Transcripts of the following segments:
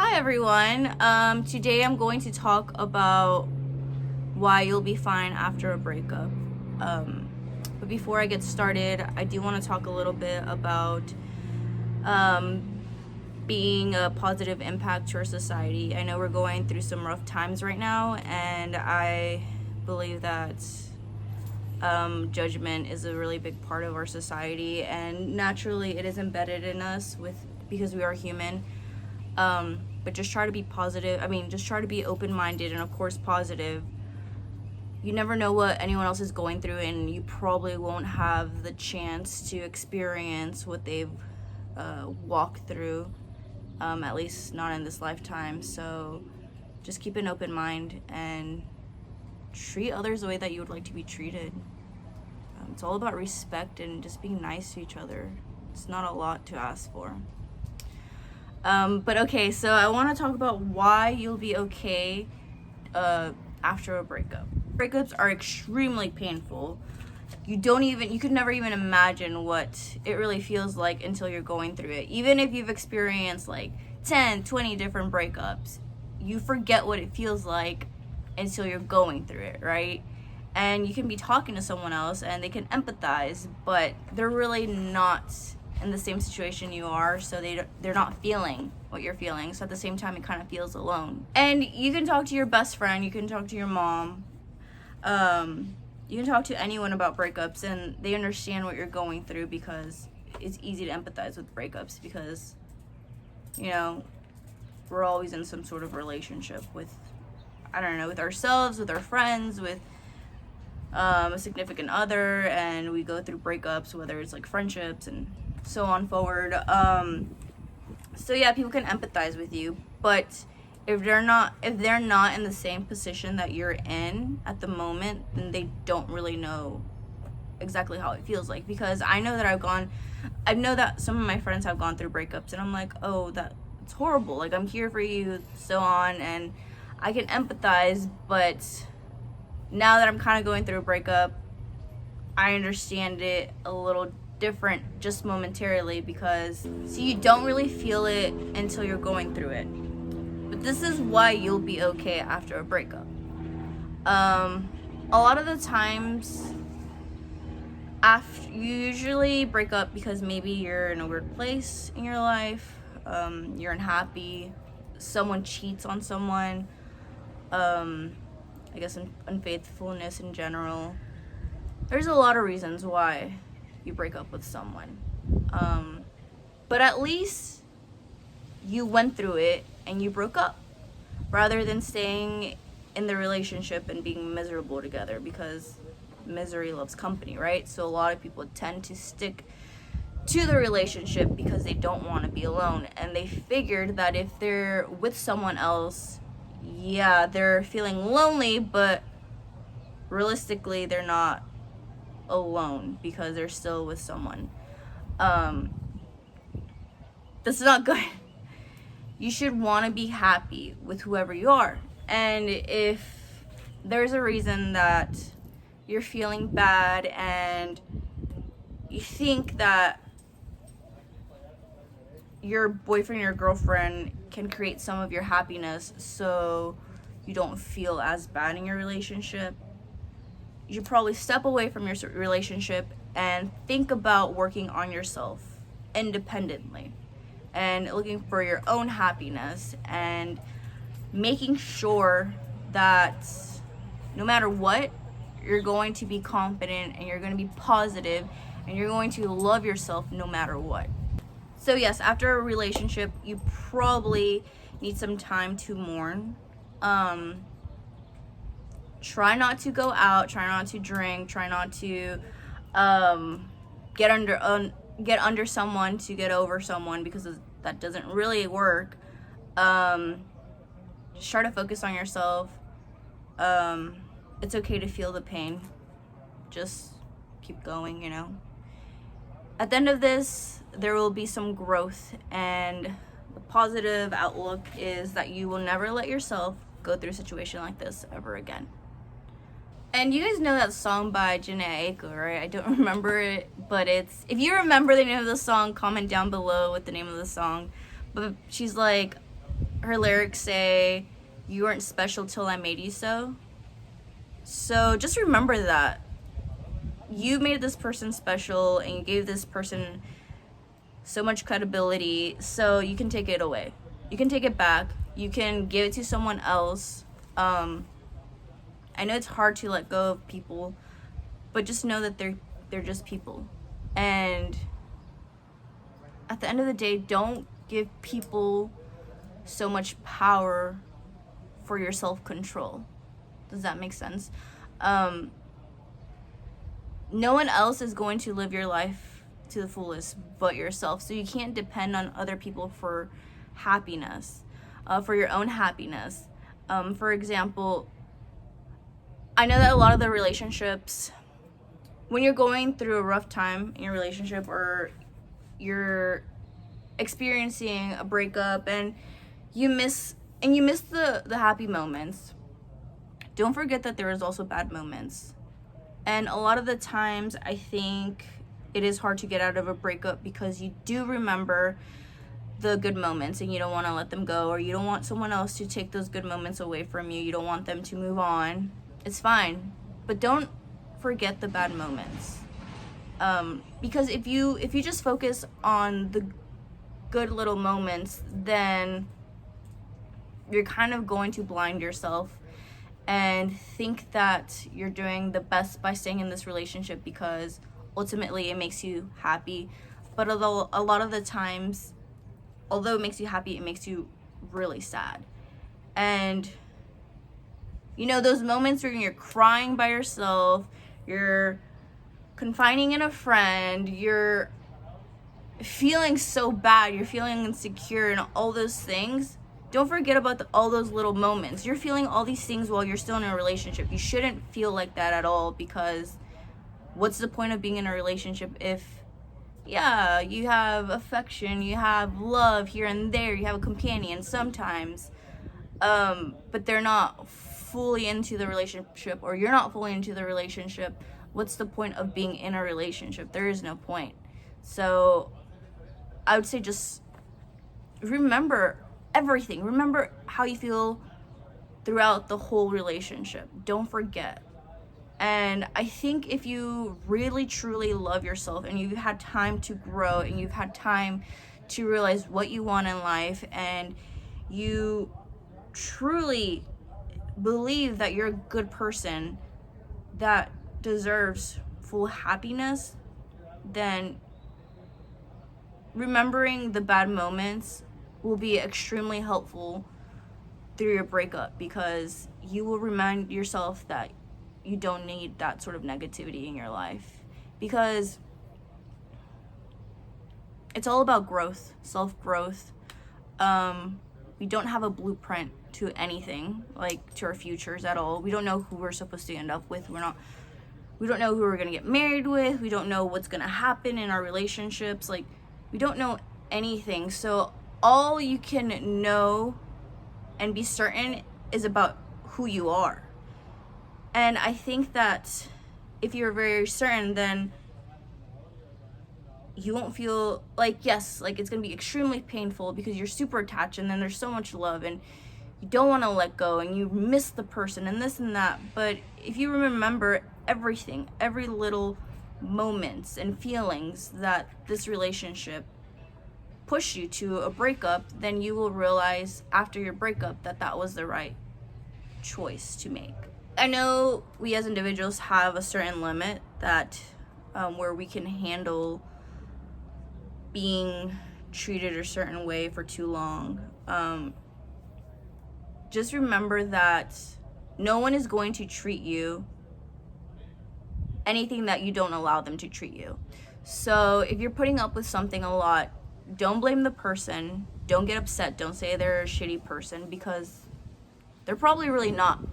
Hi everyone. Today I'm going to talk about why you'll be fine after a breakup. But before I get started, I do want to talk a little bit about being a positive impact to our society. I know we're going through some rough times right now, and I believe that judgment is a really big part of our society, and naturally it is embedded in us because we are human. But just try to be positive. Just try to be open-minded and, of course, positive. You never know what anyone else is going through, and you probably won't have the chance to experience what they've walked through, at least not in this lifetime. So just keep an open mind and treat others the way that you would like to be treated. It's all about respect and just being nice to each other. It's not a lot to ask for. But okay, so I want to talk about why you'll be okay after a breakup. Breakups are extremely painful. You could never even imagine what it really feels like until you're going through it. Even if you've experienced like 10, 20 different breakups, you forget what it feels like until you're going through it, right? And you can be talking to someone else and they can empathize, but they're really not in the same situation you are, so they're not feeling what you're feeling. So at the same time, it kind of feels alone. And you can talk to your best friend, you can talk to your mom, you can talk to anyone about breakups, and they understand what you're going through, because it's easy to empathize with breakups because, we're always in some sort of relationship with, with ourselves, with our friends, with a significant other, and we go through breakups, whether it's like friendships and so on forward. So yeah, people can empathize with you, but if they're not in the same position that you're in at the moment, then they don't really know exactly how it feels like. Because I know that some of my friends have gone through breakups, and I'm like, oh, it's horrible, like, I'm here for you, so on, and I can empathize. But now that I'm kind of going through a breakup, I understand it a little different, just momentarily, because you don't really feel it until you're going through it. But this is why you'll be okay after a breakup. A lot of the times, you usually break up because maybe you're in a weird place in your life, you're unhappy, someone cheats on someone, I guess unfaithfulness in general. There's a lot of reasons why you break up with someone. But at least you went through it and you broke up, rather than staying in the relationship and being miserable together, because misery loves company, right? So a lot of people tend to stick to the relationship because they don't want to be alone, and they figured that if they're with someone else, yeah, they're feeling lonely, but realistically they're not alone because they're still with someone. This is not good. You should want to be happy with whoever you are, and if there's a reason that you're feeling bad and you think that your boyfriend or girlfriend can create some of your happiness so you don't feel as bad in your relationship, you should probably step away from your relationship and think about working on yourself independently and looking for your own happiness, and making sure that no matter what, you're going to be confident and you're going to be positive and you're going to love yourself no matter what. So yes, after a relationship, you probably need some time to mourn. Try not to go out, try not to drink, try not to get under someone to get over someone, because that doesn't really work. Just try to focus on yourself. It's okay to feel the pain. Just keep going, At the end of this, there will be some growth, and the positive outlook is that you will never let yourself go through a situation like this ever again. And you guys know that song by Janae Aiko, right? I don't remember it, but if you remember the name of the song, comment down below with the name of the song. But she's like, her lyrics say, "You weren't special till I made you so." So just remember that. You made this person special and you gave this person so much credibility, so you can take it away. You can take it back. You can give it to someone else. I know it's hard to let go of people, but just know that they're just people. And at the end of the day, don't give people so much power for your self-control. Does that make sense? No one else is going to live your life to the fullest but yourself. So you can't depend on other people for happiness, for your own happiness. For example, I know that a lot of the relationships, when you're going through a rough time in your relationship or you're experiencing a breakup and you miss the happy moments, don't forget that there is also bad moments. And a lot of the times I think it is hard to get out of a breakup because you do remember the good moments and you don't want to let them go, or you don't want someone else to take those good moments away from you. You don't want them to move on. It's fine, but don't forget the bad moments. Because if you just focus on the good little moments, then you're kind of going to blind yourself and think that you're doing the best by staying in this relationship because ultimately it makes you happy. But although a lot of the times, although it makes you happy, it makes you really sad. And you know, those moments where you're crying by yourself, you're confiding in a friend, you're feeling so bad, you're feeling insecure and all those things, don't forget about all those little moments. You're feeling all these things while you're still in a relationship. You shouldn't feel like that at all, because what's the point of being in a relationship if, yeah, you have affection, you have love here and there, you have a companion sometimes, but they're not fully into the relationship, or you're not fully into the relationship. What's the point of being in a relationship? There is no point. So I would say just remember everything. Remember how you feel throughout the whole relationship. Don't forget. And I think if you really truly love yourself and you've had time to grow and you've had time to realize what you want in life, and you truly believe that you're a good person that deserves full happiness, then remembering the bad moments will be extremely helpful through your breakup, because you will remind yourself that you don't need that sort of negativity in your life, because it's all about growth, self-growth. We don't have a blueprint to anything, like to our futures at all. We don't know who we're supposed to end up with. We don't know who we're gonna get married with. We don't know what's gonna happen in our relationships. Like, we don't know anything. So all you can know and be certain is about who you are. And I think that if you're very certain, then you won't feel like, yes, like it's gonna be extremely painful because you're super attached, and then there's so much love and you don't want to let go and you miss the person and this and that. But if you remember everything, every little moments and feelings that this relationship pushed you to a breakup, then you will realize after your breakup that that was the right choice to make. I know we as individuals have a certain limit that where we can handle being treated a certain way for too long. Just remember that no one is going to treat you anything that you don't allow them to treat you. So if you're putting up with something a lot, don't blame the person. Don't get upset. Don't say they're a shitty person, because they're probably really not.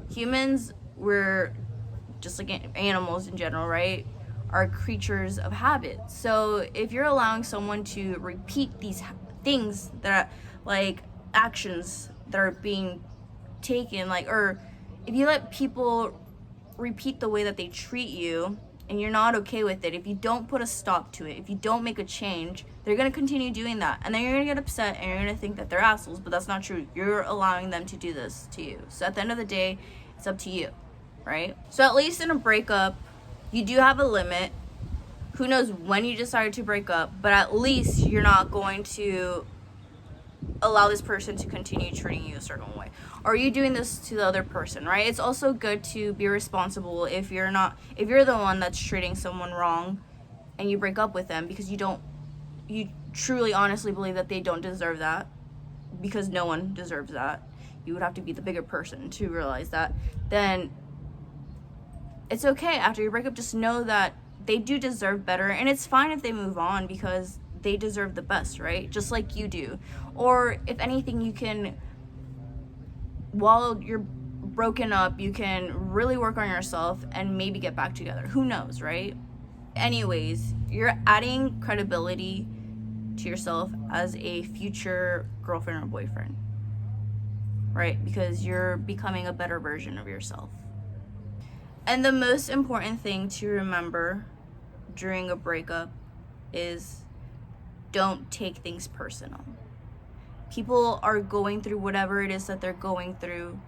Humans, we're just like animals in general, right? Are creatures of habit. So if you're allowing someone to repeat these things that are like actions that are being taken, like, or if you let people repeat the way that they treat you and you're not okay with it, if you don't put a stop to it, if you don't make a change, They're going to continue doing that. And then you're going to get upset and you're going to think that they're assholes. But that's not true. You're allowing them to do this to you. So at the end of the day, it's up to you, right? So at least in a breakup, you do have a limit. Who knows when you decided to break up. But at least you're not going to allow this person to continue treating you a certain way. Or are you doing this to the other person, right? It's also good to be responsible if you're the one that's treating someone wrong and you break up with them because you truly honestly believe that they don't deserve that, because no one deserves that. You would have to be the bigger person to realize that. Then it's okay. After your breakup, just know that they do deserve better, and it's fine if they move on because they deserve the best, right? Just like you do. Or if anything, you can, while you're broken up, you can really work on yourself and maybe get back together. Who knows, right? Anyways, you're adding credibility to yourself as a future girlfriend or boyfriend, right? Because you're becoming a better version of yourself. And the most important thing to remember during a breakup is don't take things personal. People are going through whatever it is that they're going through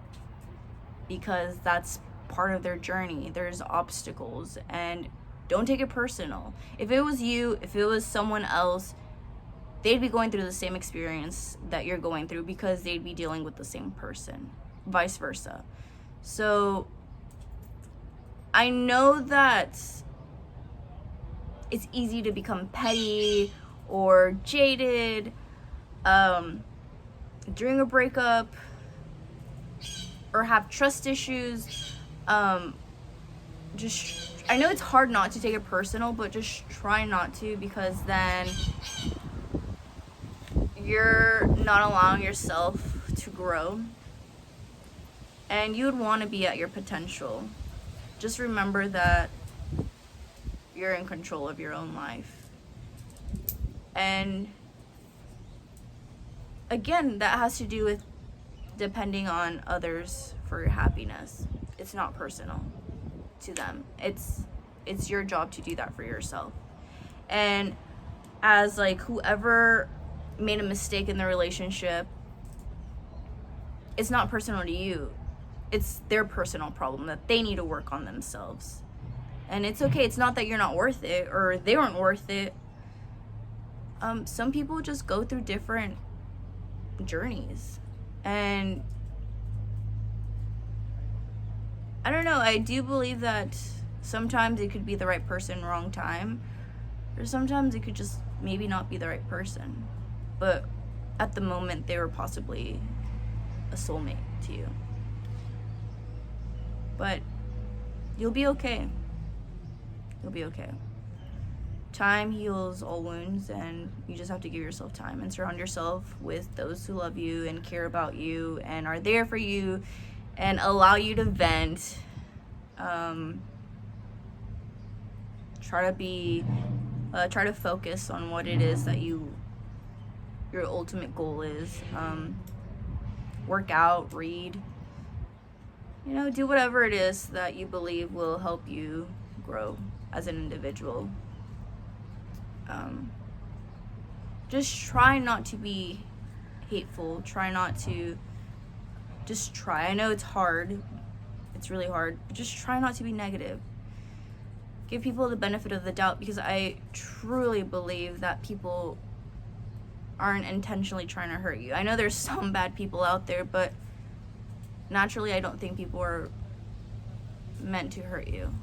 because that's part of their journey. There's obstacles, and don't take it personal. If it was you, if it was someone else, they'd be going through the same experience that you're going through because they'd be dealing with the same person, vice versa. So I know that it's easy to become petty or jaded during a breakup or have trust issues. I know it's hard not to take it personal, but just try not to, because then you're not allowing yourself to grow, and you would want to be at your potential. Just remember that you're in control of your own life. And again, that has to do with depending on others for your happiness. It's not personal to them. It's your job to do that for yourself. And as like whoever made a mistake in the relationship, it's not personal to you. It's their personal problem that they need to work on themselves. And it's okay. It's not that you're not worth it or they weren't worth it. Some people just go through different journeys. And I don't know, I do believe that sometimes it could be the right person, wrong time. Or sometimes it could just maybe not be the right person. But at the moment, they were possibly a soulmate to you. But you'll be okay. You'll be okay. Time heals all wounds, and you just have to give yourself time and surround yourself with those who love you and care about you and are there for you and allow you to vent. Try to focus on what it is that your ultimate goal is. Work out, read, do whatever it is that you believe will help you grow as an individual. Just try not to be hateful. Try not to, just try. I know it's hard. It's really hard. But just try not to be negative. Give people the benefit of the doubt, because I truly believe that people aren't intentionally trying to hurt you. I know there's some bad people out there, but naturally I don't think people are meant to hurt you.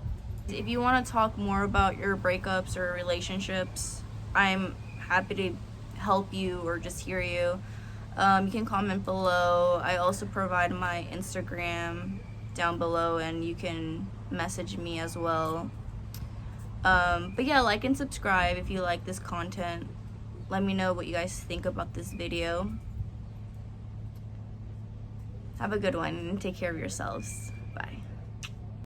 If you want to talk more about your breakups or relationships, I'm happy to help you or just hear you. You can comment below. I also provide my Instagram down below, and you can message me as well. But yeah, like and subscribe if you like this content. Let me know what you guys think about this video. Have a good one and take care of yourselves. Bye.